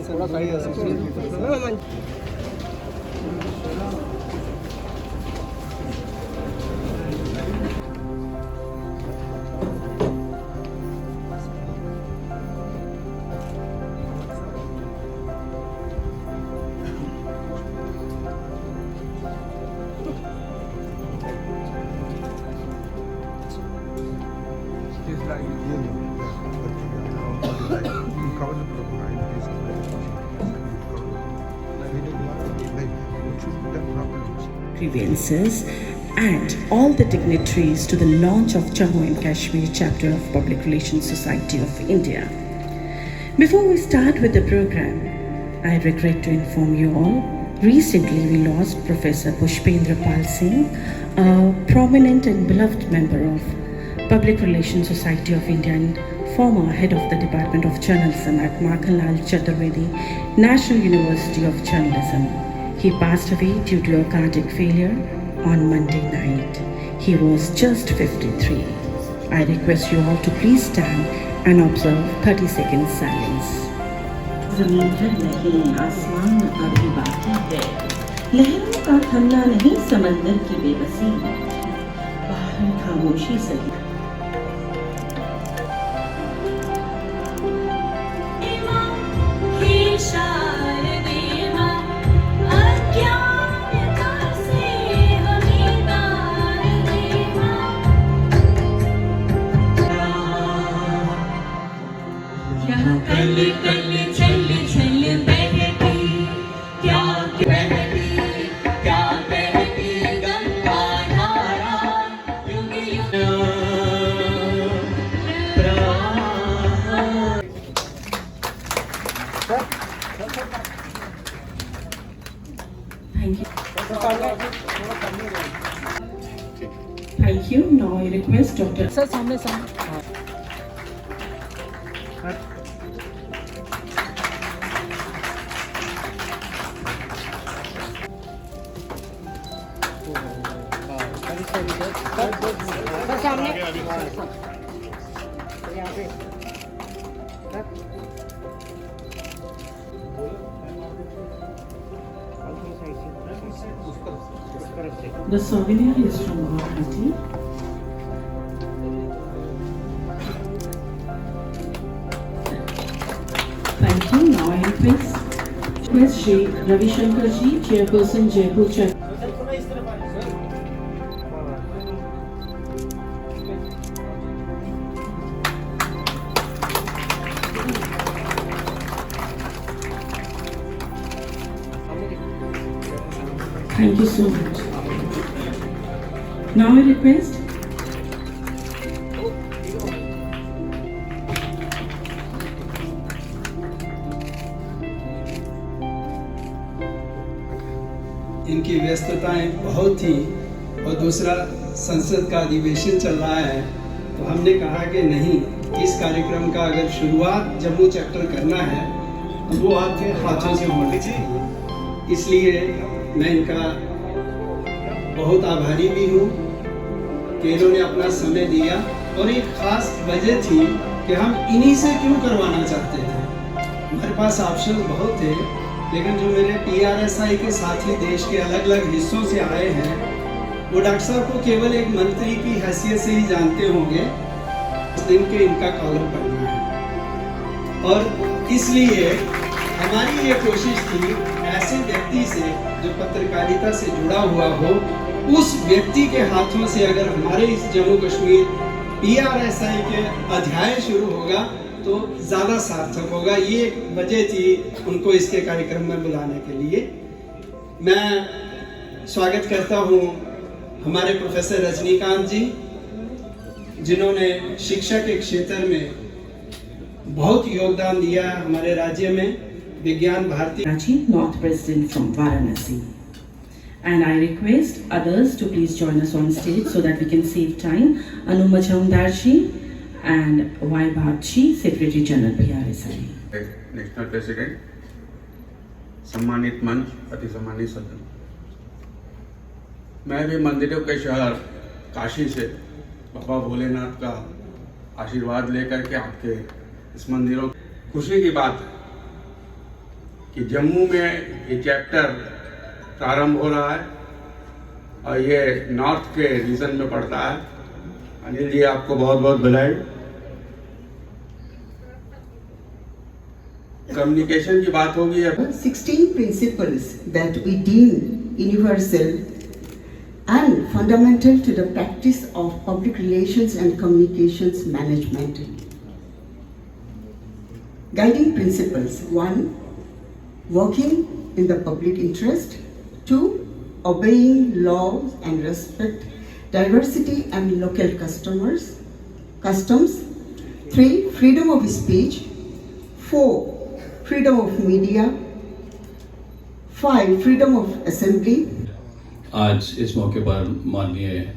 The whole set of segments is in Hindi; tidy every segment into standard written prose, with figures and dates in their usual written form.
थोड़ा side grievances and all the dignitaries to the launch of Jammu and Kashmir Chapter of Public Relations Society of India. Before we start with the program, I regret to inform you all, recently we lost Professor Pushpendra Singh, a prominent and beloved member of Public Relations Society of India and former head of the Department of Journalism at Makhanlal Chaturvedi National University of Journalism. He passed away due to a cardiac failure on Monday night. He was just 53. I request you all to please stand and observe 30 seconds silence. ज़मीन पर नहीं, आसमान अभी बाकी है, लहरों का थमना नहीं, समंदर की बेबसी, बाहर खामोशी सही। Thank you. Thank you. Now I request Dr. Sir सामने सामने The souvenir is from Guwahati. Thank you. Now I request Shri Ravi Shankar ji, Chairperson Jaipur Chapter. Thank you so much. Now I request इनकी व्यस्तताएं बहुत थी और दूसरा संसद का अधिवेशन चल रहा है, तो हमने कहा कि नहीं, इस कार्यक्रम का अगर शुरुआत जम्मू चैप्टर करना है तो वो आपके हाथों से होनी चाहिए। इसलिए मैं इनका बहुत आभारी भी हूँ कि इन्होंने अपना समय दिया, और एक खास वजह थी कि हम इन्हीं से क्यों करवाना चाहते थे। हमारे पास ऑप्शन बहुत थे, लेकिन जो मेरे PRSI के साथी देश के अलग अलग हिस्सों से आए हैं, वो डॉक्टर साहब को केवल एक मंत्री की हैसियत से ही जानते होंगे, उस दिन के इनका कॉलम पढ़ना है। और इसलिए हमारी ये कोशिश थी ऐसे व्यक्ति से जो पत्रकारिता से जुड़ा हुआ हो, उस व्यक्ति के हाथों से अगर हमारे इस जम्मू कश्मीर PRSI के अध्याय शुरू होगा तो ज़्यादा सार्थक होगा। ये वजह थी उनको इसके कार्यक्रम में बुलाने के लिए। मैं स्वागत करता हूँ हमारे प्रोफेसर रजनीकांत जी, जिन्होंने शिक्षा के क्षेत्र में बहुत योगदान दिया है हमारे राज्य में। विज्ञान Bharti North President from Varanasi. And I request others to please join us on stage so that we can save time. Anu Majumdar ji and Y. Bhat ji, Secretary General PRSI. National president, सम्मानित मंच, अति सम्मानित सदन, मैं भी मंदिरों के शहर काशी से बाबा भोलेनाथ का आशीर्वाद लेकर के आपके इस मंदिरों, खुशी की बात है कि जम्मू में ये चैप्टर प्रारंभ हो रहा है और ये नॉर्थ के रीजन में पड़ता है। अनिल जी, आपको बहुत बहुत बधाई। कम्युनिकेशन की बात होगी। 16 principles that we deem universal and fundamental to the practice of public relations and communications management. Guiding principles: 1. Working in the public interest. 2. Obeying laws and respect diversity and local customs. 3. Freedom of speech. 4. Freedom of media. 5. Freedom of assembly. आज इस मौके पर माननीय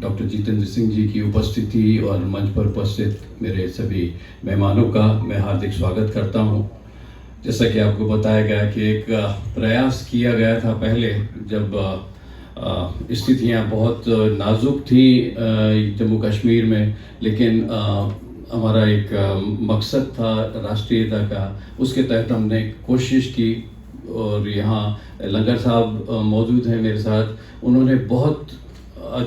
डॉक्टर जितेंद्र सिंह जी की उपस्थिति और मंच पर उपस्थित मेरे सभी मेहमानों का मैं हार्दिक स्वागत करता हूं। जैसा कि आपको बताया गया कि एक प्रयास किया गया था पहले, जब स्थितियां बहुत नाजुक थी जम्मू कश्मीर में, लेकिन हमारा एक मकसद था राष्ट्रीयता का, उसके तहत हमने कोशिश की। और यहाँ लंगर साहब मौजूद हैं मेरे साथ, उन्होंने बहुत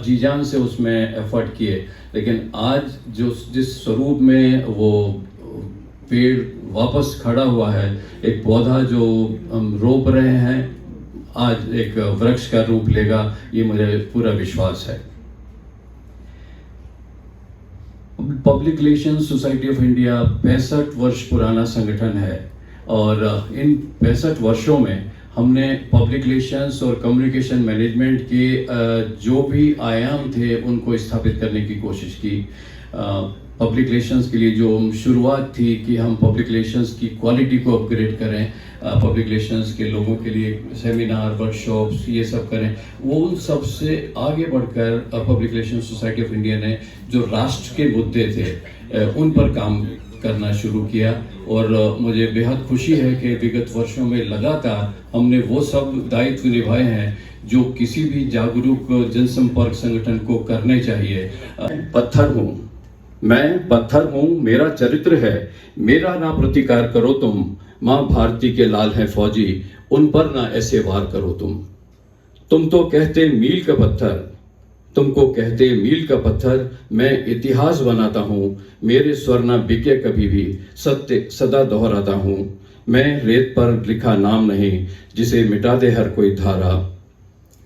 जी जान से उसमें एफर्ट किए, लेकिन आज जिस स्वरूप में वो पेड़ वापस खड़ा हुआ है, एक पौधा जो हम रोप रहे हैं आज एक वृक्ष का रूप लेगा, ये मुझे पूरा विश्वास है। Public relations society of India 65 वर्ष पुराना संगठन है और इन 65 वर्षों में हमने पब्लिक रिलेशंस और कम्युनिकेशन मैनेजमेंट के जो भी आयाम थे उनको स्थापित करने की कोशिश की। पब्लिक रिलेशंस के लिए जो शुरुआत थी कि हम पब्लिक रिलेशंस की क्वालिटी को अपग्रेड करें, पब्लिक रिलेशंस के लोगों के लिए सेमिनार, वर्कशॉप्स, ये सब करें, वो उन सब से आगे बढ़कर public relations society of India ने जो राष्ट्र के मुद्दे थे उन पर काम करना शुरू किया। और मुझे बेहद खुशी है कि विगत वर्षों में लगातार हमने वो सब दायित्व निभाए हैं जो किसी भी जागरूक जनसंपर्क संगठन को करने चाहिए। पत्थर हूँ, मैं पत्थर हूँ, मेरा चरित्र है, मेरा ना प्रतिकार करो तुम, माँ भारती के लाल हैं फौजी, उन पर ना ऐसे वार करो तुम तो कहते मील का पत्थर, तुमको कहते मील का पत्थर, मैं इतिहास बनाता हूँ, मेरे स्वर ना बिके कभी भी, सत्य सदा दोहराता हूँ, मैं रेत पर लिखा नाम नहीं जिसे मिटा दे हर कोई धारा,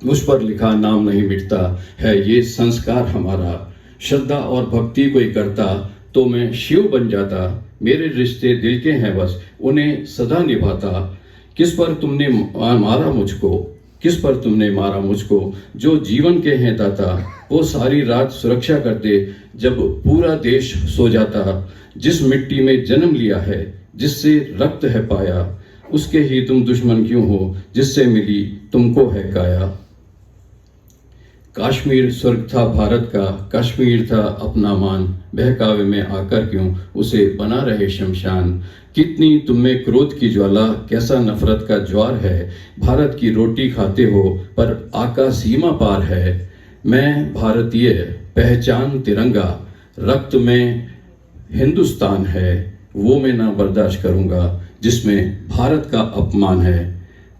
मुझ पर लिखा नाम नहीं मिटता है ये संस्कार हमारा, श्रद्धा और भक्ति कोई करता तो मैं शिव बन जाता, मेरे रिश्ते दिल के हैं बस उन्हें सदा निभाता, किस पर तुमने मारा मुझको, किस पर तुमने मारा मुझको, जो जीवन के हैं दाता, वो सारी रात सुरक्षा करते जब पूरा देश सो जाता, जिस मिट्टी में जन्म लिया है, जिससे रक्त है पाया, उसके ही तुम दुश्मन क्यों हो, जिससे मिली तुमको है काया। काश्मीर स्वर्ग था भारत का, कश्मीर था अपना मान, बहकावे में आकर क्यों उसे बना रहे शमशान, कितनी तुम्हें क्रोध की ज्वाला, कैसा नफरत का ज्वार है, भारत की रोटी खाते हो पर आका सीमा पार है, मैं भारतीय पहचान तिरंगा, रक्त में हिंदुस्तान है, वो मैं ना बर्दाश्त करूंगा जिसमें भारत का अपमान है,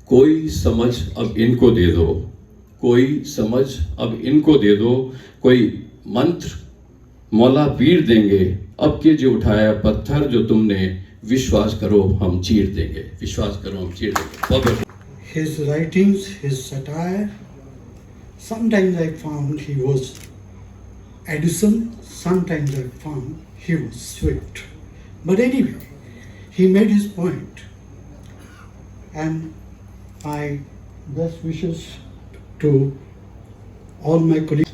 कोई समझ अब इनको दे दो, कोई समझ अब इनको दे दो, कोई मंत्र मौला पीर देंगे, अब के जो उठाया पत्थर जो तुमने, विश्वास करो हम चीर देंगे, विश्वास करो हम चीर देंगे। His writings, his satire, sometimes I found he was Edison, sometimes I found he was Swift. But anyway, he made his point, and my best wishes to all my colleagues.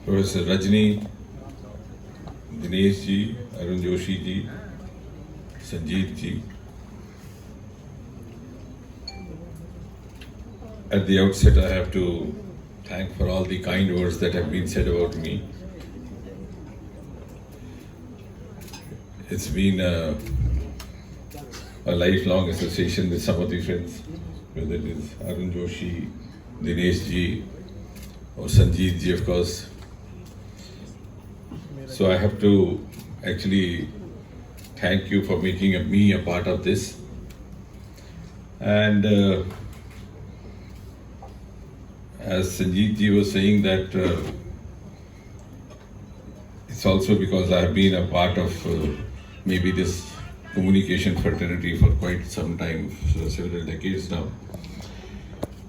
Professor Rajni, Dinesh ji, Arun Joshi ji, Sanjeet ji, At the outset, I have to thank for all the kind words that have been said about me. It's been a lifelong association with some of the friends, whether it is Arun Joshi, Dinesh ji, or Sanjeev ji, of course. So I have to actually thank you for making me a part of this. And as Sanjeev ji was saying that it's also because I have been a part of maybe this communication fraternity for quite some time, so several decades now.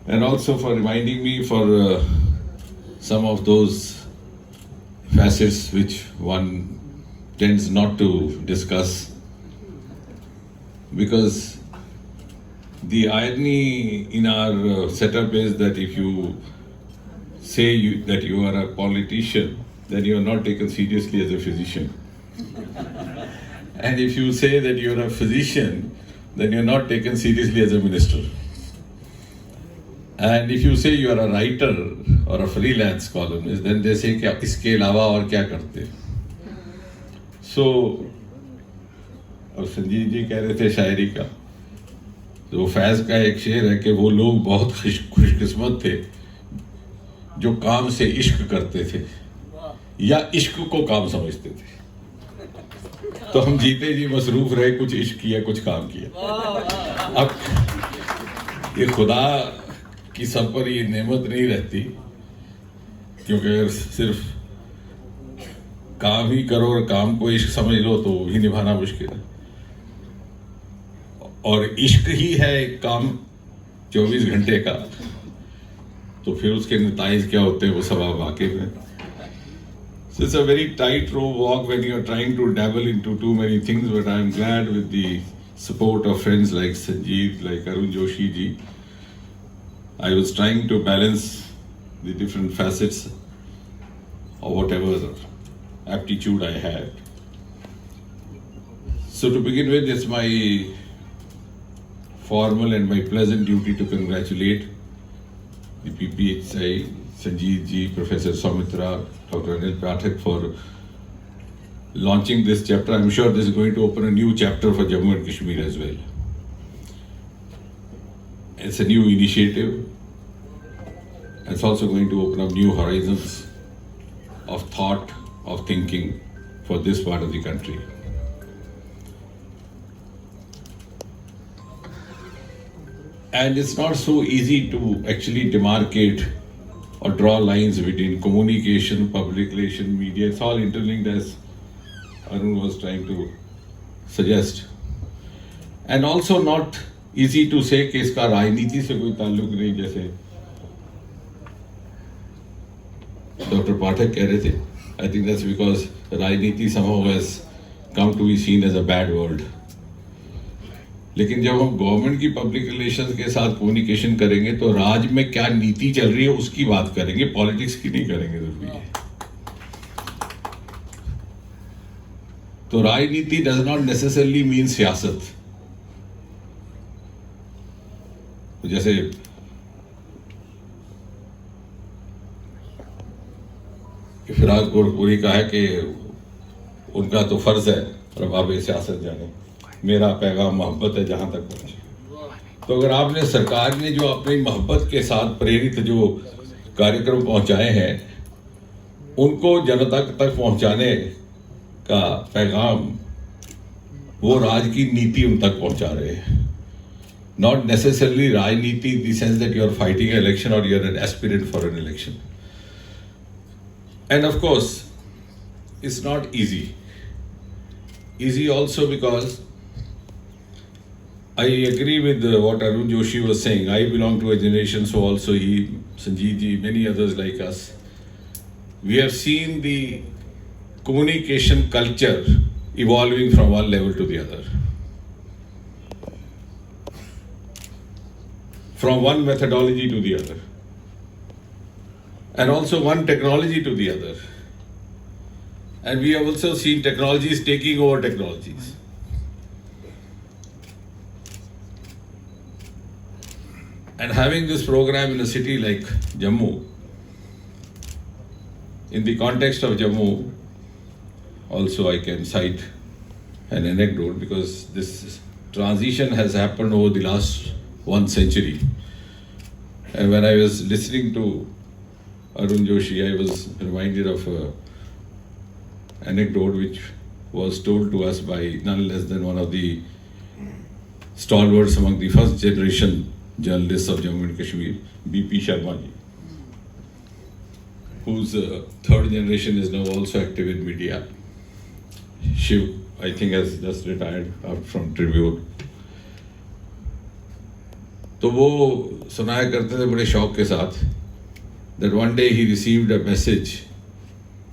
And also for reminding me for some of those facets which one tends not to discuss, because the irony in our setup is that if you say that you are a politician, then you are not taken seriously as a physician. And if you say that you are a physician, then you are not taken seriously as a minister. And if you say you are a writer or a freelance columnist, then they say कि आप इसके अलावा और क्या करते हैं? So, और संजीव जी कह रहे थे शायरी का, तो फैज का एक शेर है कि वो लोग बहुत खुशकिस्मत थे जो काम से इश्क करते थे या इश्क को काम समझते थे। तो हम जीते जी मसरूफ रहे, कुछ इश्क किया कुछ काम किया। अब ये खुदा कि सब पर ये नेमत नहीं रहती, क्योंकि अगर सिर्फ काम ही करो और काम को इश्क समझ लो तो भी निभाना मुश्किल है। और इश्क ही है एक काम 24 घंटे का, तो फिर उसके नताइज क्या होते हैं वो सब आप वाकिफ हैं। So it's a very tightrope walk when you are trying to dabble into too many things, but I am glad with the support of friends like Sanjeev, like Arun Joshi ji. I was trying to balance the different facets of whatever aptitude I had. So to begin with, it's my formal and my pleasant duty to congratulate the PPSI, Sanjeev ji, Professor Soumitra, Dr. Anil Pathak for launching this chapter. I'm sure this is going to open a new chapter for Jammu and Kashmir as well. It's a new initiative. It's also going to open up new horizons of thought, of thinking for this part of the country. And it's not so easy to actually demarcate or draw lines between communication, public relation, media. It's all interlinked, as Arun was trying to suggest. And also not easy to say कि इसका राजनीति से कोई ताल्लुक नहीं, जैसे Dr. Pathak कह रहे थे. I think that's because राजनीति somehow has come to be seen as a bad word. लेकिन जब हम गवर्नमेंट की पब्लिक रिलेशंस के साथ कम्युनिकेशन करेंगे तो राज्य में क्या नीति चल रही है उसकी बात करेंगे, पॉलिटिक्स की नहीं करेंगे जरूरी है। तो राजनीति डज नॉट नेसेसरली मीन सियासत। जैसे फिराक गोरखपुरी का है कि उनका तो फर्ज है रबाब सियासत जाने, मेरा पैगाम मोहब्बत है जहां तक पहुंचे। तो अगर आपने सरकार ने जो अपनी मोहब्बत के साथ प्रेरित जो कार्यक्रम पहुंचाए हैं उनको जनता तक पहुंचाने का पैगाम वो राज की नीति उन तक पहुंचा रहे हैं, नॉट नेसेसरली राजनीति in the sense that you are fighting an election और you are an aspirant for an election. And of course it's not easy also because I agree with what Arun Joshi was saying. I belong to a generation, so also he, Sanjeev ji, many others like us, we have seen the communication culture evolving from one level to the other, from one methodology to the other, and also one technology to the other. And we have also seen technologies taking over technologies. And having this program in a city like Jammu, in the context of Jammu, also I can cite an anecdote, because this transition has happened over the last 1 century. And when I was listening to Arun Joshi, I was reminded of an anecdote which was told to us by none less than one of the stalwarts among the first generation journalists of Jammu and Kashmir, BP Sharma ji, whose third generation is now also active in media. Shiv, I think, has just retired from Tribune. तो वो सुनाया करते थे बड़े शौक के साथ that one day he received a message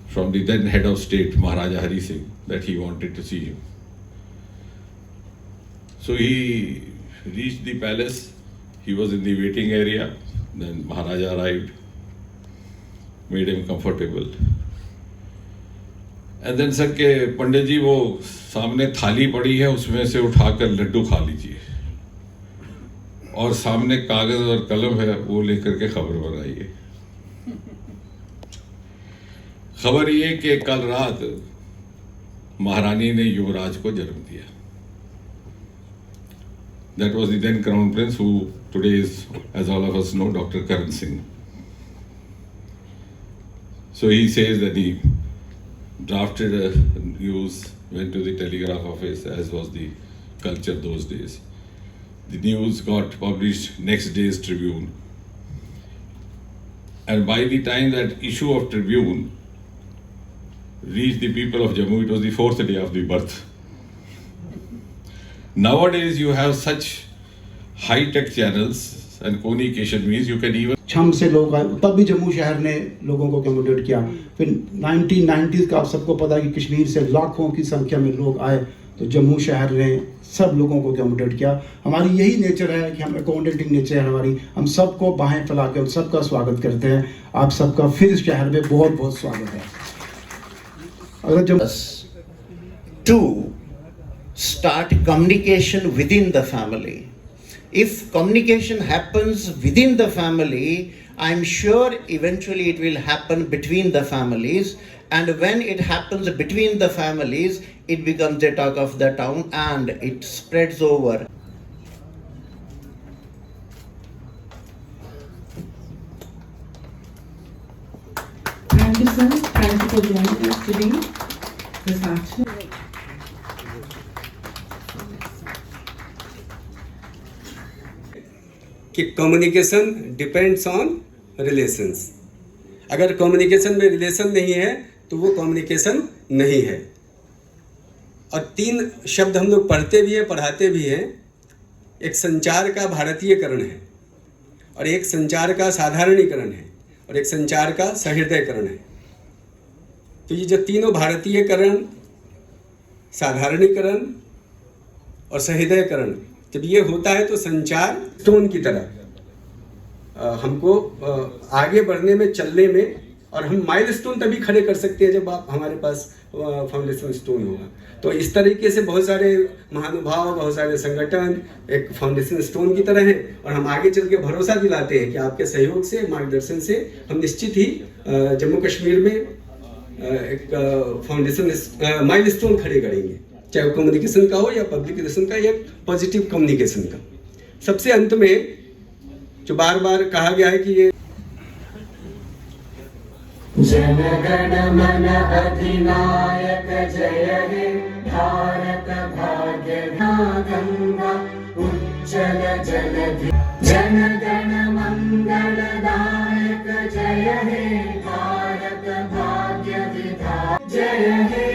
from the then head of state, Maharaja Hari Singh, that he wanted to see him. So he reached the palace. He was in the waiting area. Then Maharaja arrived, made him comfortable. And then said के पंडित जी वो सामने थाली पड़ी है, उसमें से उठाकर लड्डू खा लीजिए, और सामने कागज और कलम है, वो लेकर के खबर बनाइए। खबर ये कि कल रात महारानी ने युवराज को जन्म दिया। That was the then crown prince, who today is, as all of us know, Dr. Karan Singh. So he says that he drafted a news, went to the telegraph office, as was the culture those days. The news got published next day's Tribune. And by the time that issue of Tribune reached the people of Jammu, it was the 4th day of the birth. Nowadays you have such high-tech channels and communication means you can even छम से लोग आए, तब भी जम्मू शहर ने लोगों को अकोमोडेट किया। फिर 1990s का आप सबको पता है कि कश्मीर से लाखों की संख्या में लोग आए, तो जम्मू शहर ने सब लोगों को अकोमोडेट किया। हमारी यही नेचर है कि हम अकोमोडेटिंग नेचर है हमारी, हम सबको बाहें फैला के सबका स्वागत करते हैं। आप सबका फिर इस शहर में बहुत बहुत स्वागत है। अगर जब to start communication within the family. If communication happens within the family, I'm sure eventually it will happen between the families, and when it happens between the families, it becomes the talk of the town and it spreads over. Thank you, sir. Thank you for joining us today this afternoon. कि कम्युनिकेशन डिपेंड्स ऑन रिलेशंस। अगर कम्युनिकेशन में रिलेशन नहीं है तो वो कम्युनिकेशन नहीं है। और 3 शब्द हम लोग पढ़ते भी हैं, पढ़ाते भी हैं। एक संचार का भारतीयकरण है, और एक संचार का साधारणीकरण है, और एक संचार का सहृदयकरण है। तो ये जो तीनों भारतीयकरण, साधारणीकरण और सहृदयकरण जब ये होता है तो संचार स्टोन की तरह हमको आगे बढ़ने में, चलने में, और हम माइलस्टोन तभी खड़े कर सकते हैं जब आप हमारे पास फाउंडेशन स्टोन होगा। तो इस तरीके से बहुत सारे महानुभाव, बहुत सारे संगठन एक फाउंडेशन स्टोन की तरह हैं, और हम आगे चल के भरोसा दिलाते हैं कि आपके सहयोग से, मार्गदर्शन से हम निश्चित ही जम्मू कश्मीर में एक फाउंडेशन माइलस्टोन खड़े करेंगे, चाहे वो कम्युनिकेशन का हो या पब्लिक रिलेशन का या पॉजिटिव कम्युनिकेशन का। सबसे अंत में जो बार बार कहा गया है कि ये जनगण मन अधिनायक जय हे भारत भाग्य गंगा उज्जल जलधि, जनगण मंगलदायक जय हे भारत भाग्य विधाता जय हे